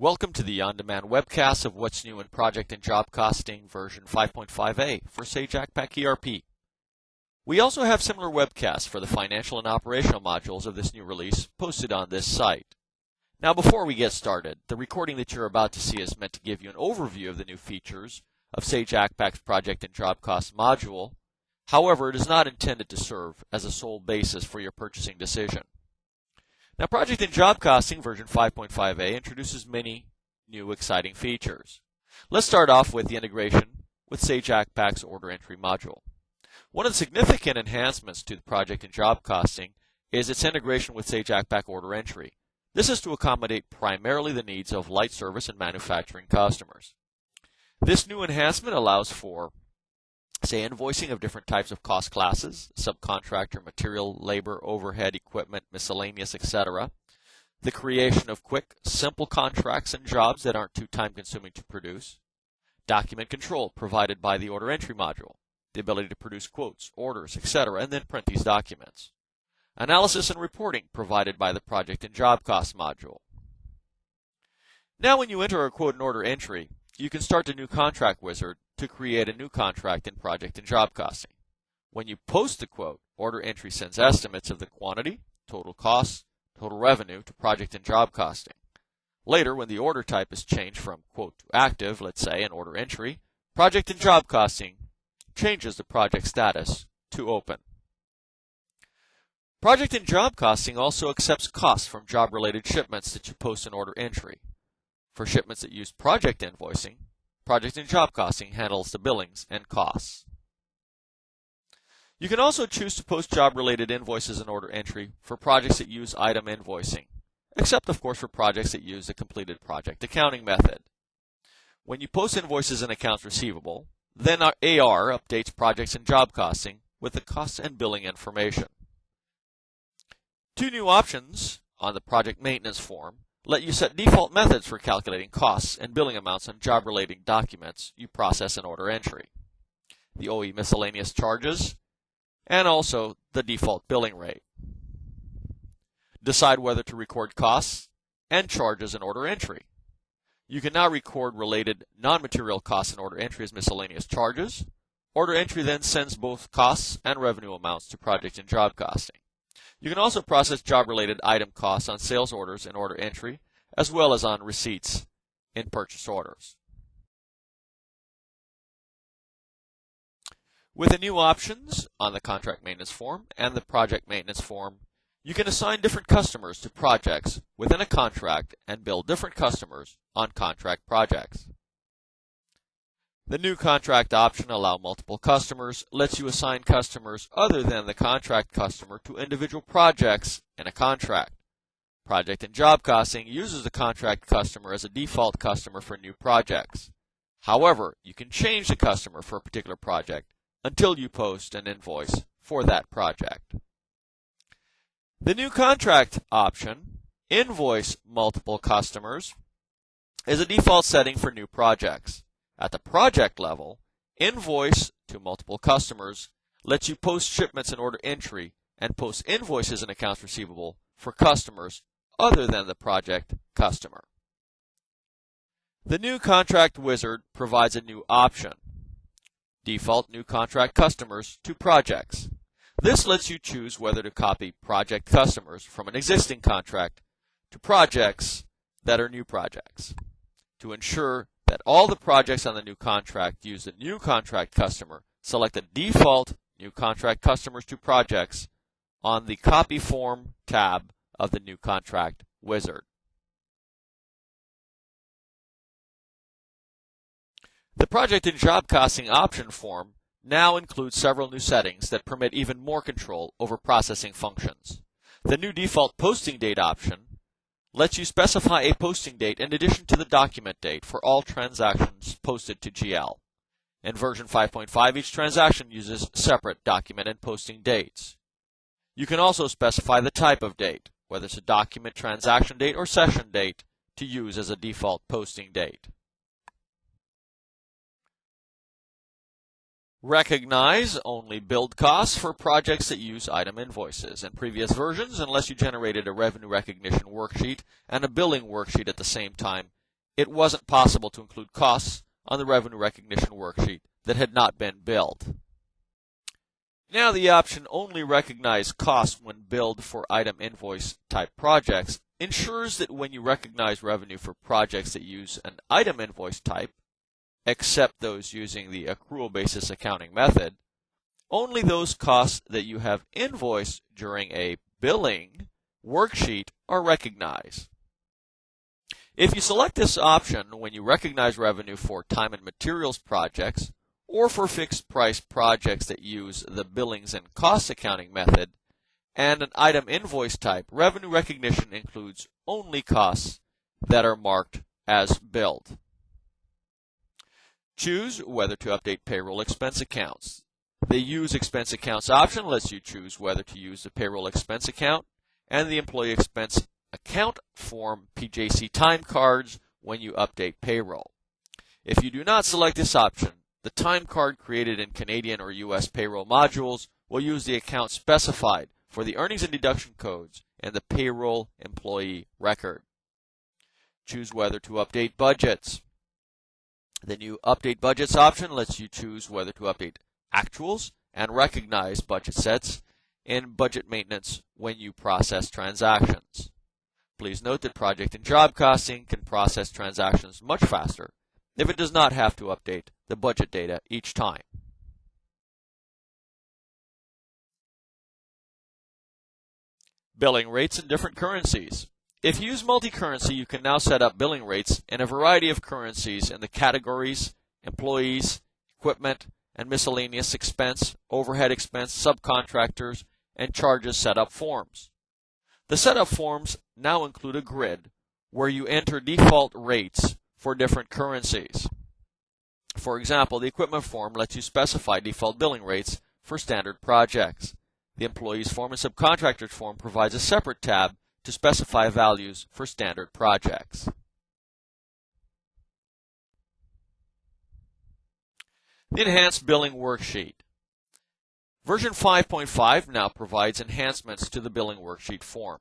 Welcome to the on-demand webcast of What's New in Project and Job Costing version 5.5a for Sage Accpac ERP. We also have similar webcasts for the financial and operational modules of this new release posted on this site. Now before we get started, the recording that you're about to see is meant to give you an overview of the new features of Sage Accpac's Project and Job Cost module. However, it is not intended to serve as a sole basis for your purchasing decision. Now, Project and Job Costing version 5.5a introduces many new exciting features. Let's start off with the integration with Sage Accpac's order entry module. One of the significant enhancements to the Project and Job Costing is its integration with Sage Accpac order entry. This is to accommodate primarily the needs of light service and manufacturing customers. This new enhancement allows for, say, invoicing of different types of cost classes, subcontractor, material, labor, overhead, equipment, miscellaneous, etc. The creation of quick, simple contracts and jobs that aren't too time-consuming to produce. Document control provided by the order entry module. The ability to produce quotes, orders, etc. and then print these documents. Analysis and reporting provided by the Project and Job Cost module. Now when you enter a quote and order entry, you can start the new contract wizard to create a new contract in Project and Job Costing. When you post the quote, order entry sends estimates of the quantity, total costs, total revenue to Project and Job Costing. Later, when the order type is changed from quote to active, let's say an order entry, Project and Job Costing changes the project status to open. Project and Job Costing also accepts costs from job-related shipments that you post in order entry. For shipments that use project invoicing, Project and Job Costing handles the billings and costs. You can also choose to post job-related invoices in order entry for projects that use item invoicing, except of course for projects that use the completed project accounting method. When you post invoices in accounts receivable, then our AR updates Projects and Job Costing with the costs and billing information. Two new options on the project maintenance form let you set default methods for calculating costs and billing amounts on job-related documents you process in order entry. The OE miscellaneous charges, and also the default billing rate. Decide whether to record costs and charges in order entry. You can now record related non-material costs in order entry as miscellaneous charges. Order entry then sends both costs and revenue amounts to Project and Job Costing. You can also process job-related item costs on sales orders in order entry, as well as on receipts in purchase orders. With the new options on the contract maintenance form and the project maintenance form, you can assign different customers to projects within a contract and bill different customers on contract projects. The new contract option, Allow Multiple Customers, lets you assign customers other than the contract customer to individual projects in a contract. Project and Job Costing uses the contract customer as a default customer for new projects. However, you can change the customer for a particular project until you post an invoice for that project. The new contract option, Invoice Multiple Customers, is a default setting for new projects. At the project level, Invoice to Multiple Customers lets you post shipments in order entry and post invoices in accounts receivable for customers other than the project customer. The new contract wizard provides a new option, Default New Contract Customers to Projects. This lets you choose whether to copy project customers from an existing contract to projects that are new projects. To ensure that all the projects on the new contract use the new contract customer, select the default New Contract Customers to Projects on the Copy Form tab of the new contract wizard. The Project and Job Costing option form now includes several new settings that permit even more control over processing functions. The new default posting date option lets you specify a posting date in addition to the document date for all transactions posted to GL. In version 5.5, each transaction uses separate document and posting dates. You can also specify the type of date, whether it's a document transaction date or session date, to use as a default posting date. Recognize only billed costs for projects that use item invoices. In previous versions, unless you generated a revenue recognition worksheet and a billing worksheet at the same time, it wasn't possible to include costs on the revenue recognition worksheet that had not been billed. Now the option only recognize costs when billed for item invoice type projects ensures that when you recognize revenue for projects that use an item invoice type, except those using the accrual basis accounting method, only those costs that you have invoiced during a billing worksheet are recognized. If you select this option when you recognize revenue for time and materials projects or for fixed price projects that use the billings and costs accounting method and an item invoice type, revenue recognition includes only costs that are marked as billed. Choose whether to update payroll expense accounts. The Use Expense Accounts option lets you choose whether to use the payroll expense account and the employee expense account form PJC time cards when you update payroll. If you do not select this option, the time card created in Canadian or U.S. payroll modules will use the account specified for the earnings and deduction codes and the payroll employee record. Choose whether to update budgets. The new Update Budgets option lets you choose whether to update actuals and recognize budget sets in budget maintenance when you process transactions. Please note that project and job costing can process transactions much faster if it does not have to update the budget data each time. Billing rates in different currencies. If you use MultiCurrency, you can now set up billing rates in a variety of currencies in the categories, employees, equipment, and miscellaneous expense, overhead expense, subcontractors, and charges setup forms. The setup forms now include a grid where you enter default rates for different currencies. For example, the equipment form lets you specify default billing rates for standard projects. The employees form and subcontractors form provides a separate tab to specify values for standard projects. The Enhanced Billing Worksheet. Version 5.5 now provides enhancements to the billing worksheet form.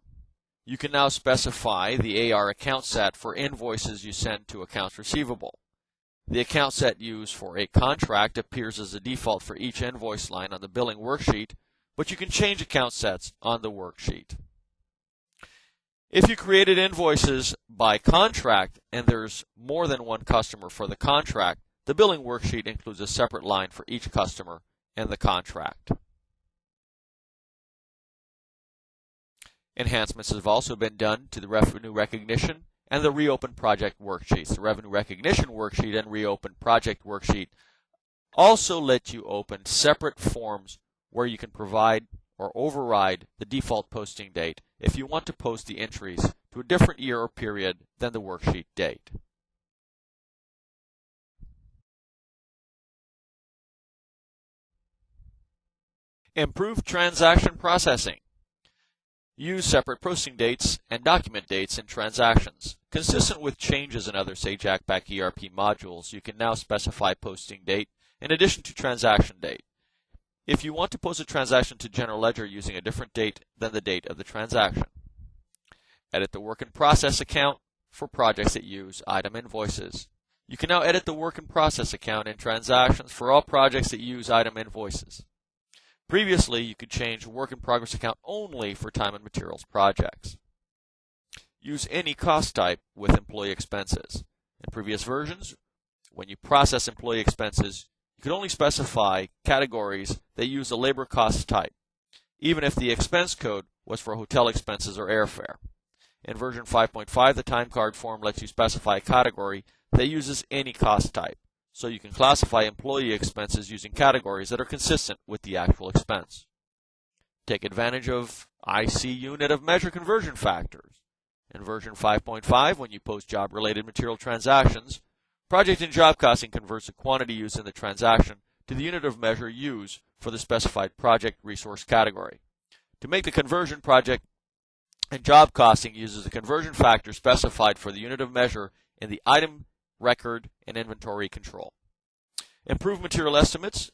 You can now specify the AR account set for invoices you send to accounts receivable. The account set used for a contract appears as a default for each invoice line on the billing worksheet, but you can change account sets on the worksheet. If you created invoices by contract and there's more than one customer for the contract, the billing worksheet includes a separate line for each customer in the contract. Enhancements have also been done to the revenue recognition and the reopen project worksheets. The revenue recognition worksheet and reopen project worksheet also let you open separate forms where you can provide or override the default posting date if you want to post the entries to a different year or period than the worksheet date. Improve transaction processing. Use separate posting dates and document dates in transactions. Consistent with changes in other Sage Accpac ERP modules, you can now specify posting date in addition to transaction date. If you want to post a transaction to General Ledger using a different date than the date of the transaction. Edit the Work in Process account for projects that use item invoices. You can now edit the Work in Process account in transactions for all projects that use item invoices. Previously, you could change Work in Progress account only for time and materials projects. Use any cost type with employee expenses. In previous versions, when you process employee expenses, you could only specify categories that use a labor cost type, even if the expense code was for hotel expenses or airfare. In version 5.5, the time card form lets you specify a category that uses any cost type, so you can classify employee expenses using categories that are consistent with the actual expense. Take advantage of IC unit of measure conversion factors. In version 5.5, when you post job-related material transactions, project and job costing converts the quantity used in the transaction to the unit of measure used for the specified project resource category. To make the conversion, project and job costing uses the conversion factor specified for the unit of measure in the item, record, and inventory control. Improve material estimates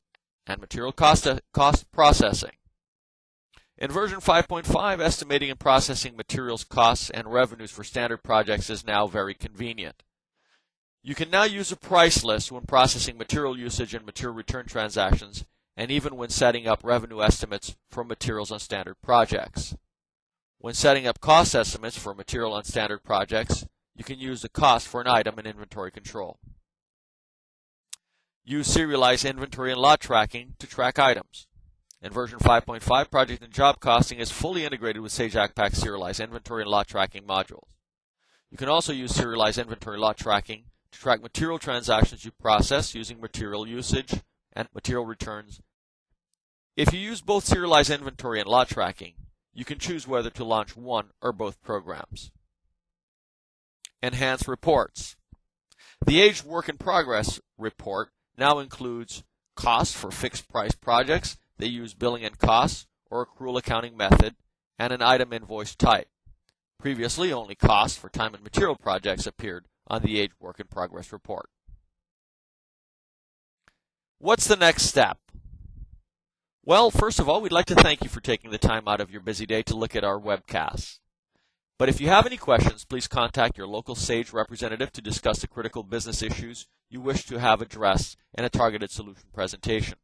and material cost processing. In version 5.5, estimating and processing materials costs and revenues for standard projects is now very convenient. You can now use a price list when processing material usage and material return transactions, and even when setting up revenue estimates for materials on standard projects. When setting up cost estimates for material on standard projects, you can use the cost for an item in inventory control. Use serialized inventory and lot tracking to track items. In version 5.5, project and job costing is fully integrated with Sage Accpac serialized inventory and lot tracking modules. You can also use serialized inventory and lot tracking to track material transactions you process using material usage and material returns. If you use both serialized inventory and lot tracking, you can choose whether to launch one or both programs. Enhanced reports. The Aged Work in Progress report now includes costs for fixed price projects that use billing and costs or accrual accounting method and an item invoice type. Previously, only costs for time and material projects appeared on the Aged Work in Progress report. What's the next step? Well, first of all, we'd like to thank you for taking the time out of your busy day to look at our webcast. But if you have any questions, please contact your local Sage representative to discuss the critical business issues you wish to have addressed in a targeted solution presentation.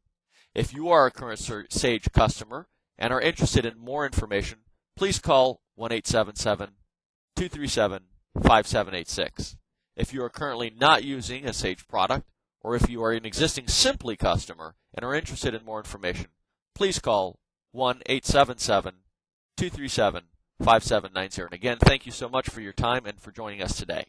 If you are a current Sage customer and are interested in more information, please call 1-877-237-5786. If you are currently not using a Sage product, or if you are an existing Simply customer and are interested in more information, please call 1-877-237-5790. And again, thank you so much for your time and for joining us today.